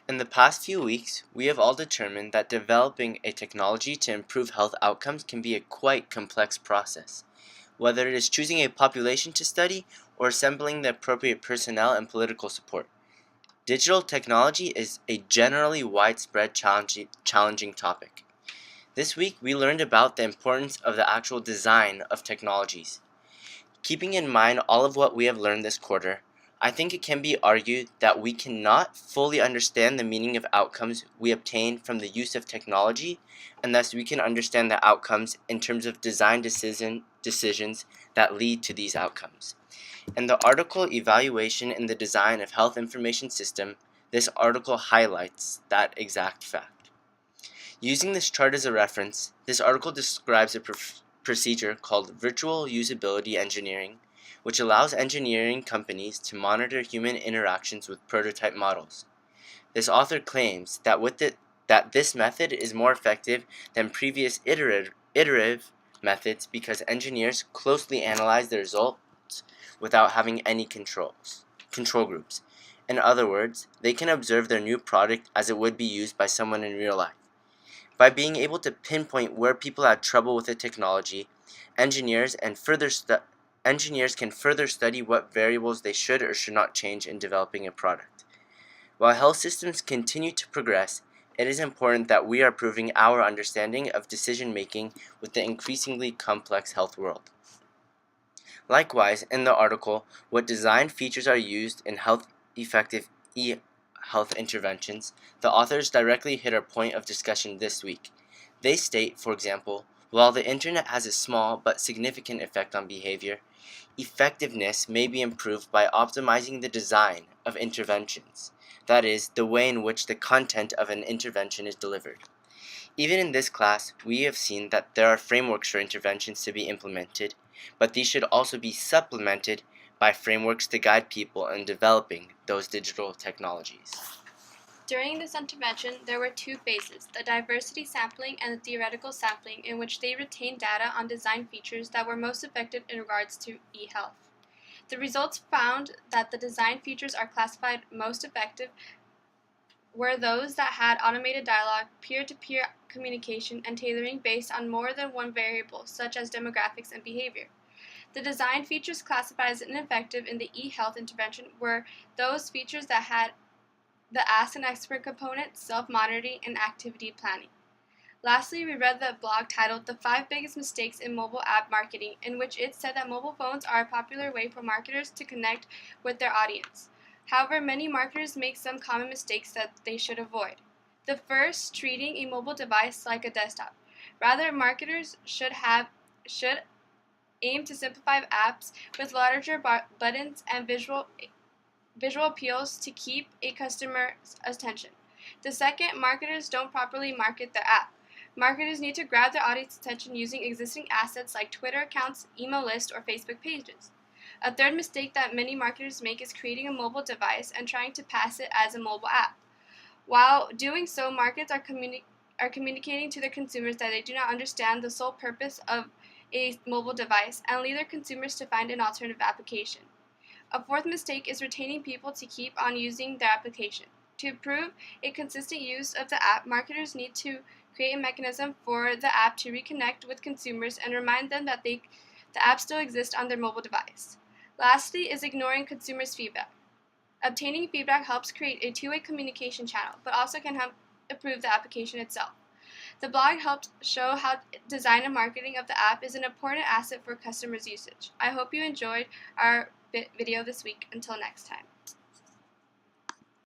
In the past few weeks, we have all determined that developing a technology to improve health outcomes can be a quite complex process, whether it is choosing a population to study or assembling the appropriate personnel and political support. Digital technology is a generally widespread challenging topic. This week, we learned about the importance of the actual design of technologies. Keeping in mind all of what we have learned this quarter, I think it can be argued that we cannot fully understand the meaning of outcomes we obtain from the use of technology unless we can understand the outcomes in terms of design decisions that lead to these outcomes. In the article Evaluation in the Design of Health Information System, this article highlights that exact fact. Using this chart as a reference, this article describes a procedure called virtual usability engineering, which allows engineering companies to monitor human interactions with prototype models. This author claims that this method is more effective than previous iterative methods because engineers closely analyze the results without having any control groups. In other words, they can observe their new product as it would be used by someone in real life. By being able to pinpoint where people had trouble with the technology, engineers can further study what variables they should or should not change in developing a product. While health systems continue to progress, it is important that we are improving our understanding of decision making with the increasingly complex health world. Likewise, in the article, what design features are used in effective health interventions, the authors directly hit our point of discussion this week. They state, for example, while the internet has a small but significant effect on behavior, effectiveness may be improved by optimizing the design of interventions, that is, the way in which the content of an intervention is delivered. Even in this class, we have seen that there are frameworks for interventions to be implemented, but these should also be supplemented by frameworks to guide people in developing those digital technologies. During this intervention, there were two phases, the diversity sampling and the theoretical sampling, in which they retained data on design features that were most effective in regards to e-health. The results found that the design features are classified most effective were those that had automated dialogue, peer-to-peer communication, and tailoring based on more than one variable, such as demographics and behavior. The design features classified as ineffective in the e-health intervention were those features that had the Ask an Expert component, self-monitoring, and activity planning. Lastly, we read the blog titled The 5 Biggest Mistakes in Mobile App Marketing, in which it said that mobile phones are a popular way for marketers to connect with their audience. However, many marketers make some common mistakes that they should avoid. The first, treating a mobile device like a desktop. Rather, marketers should aim to simplify apps with larger buttons and visual appeals to keep a customer's attention. The second, marketers don't properly market their app. Marketers need to grab their audience's attention using existing assets like Twitter accounts, email lists, or Facebook pages. A third mistake that many marketers make is creating a mobile device and trying to pass it as a mobile app. While doing so, marketers are communicating to their consumers that they do not understand the sole purpose of a mobile device and lead their consumers to find an alternative application. A fourth mistake is retaining people to keep on using their application. To improve a consistent use of the app, marketers need to create a mechanism for the app to reconnect with consumers and remind them that the app still exists on their mobile device. Lastly is ignoring consumers' feedback. Obtaining feedback helps create a two-way communication channel, but also can help improve the application itself. The blog helped show how design and marketing of the app is an important asset for customers' usage. I hope you enjoyed our video this week. Until next time.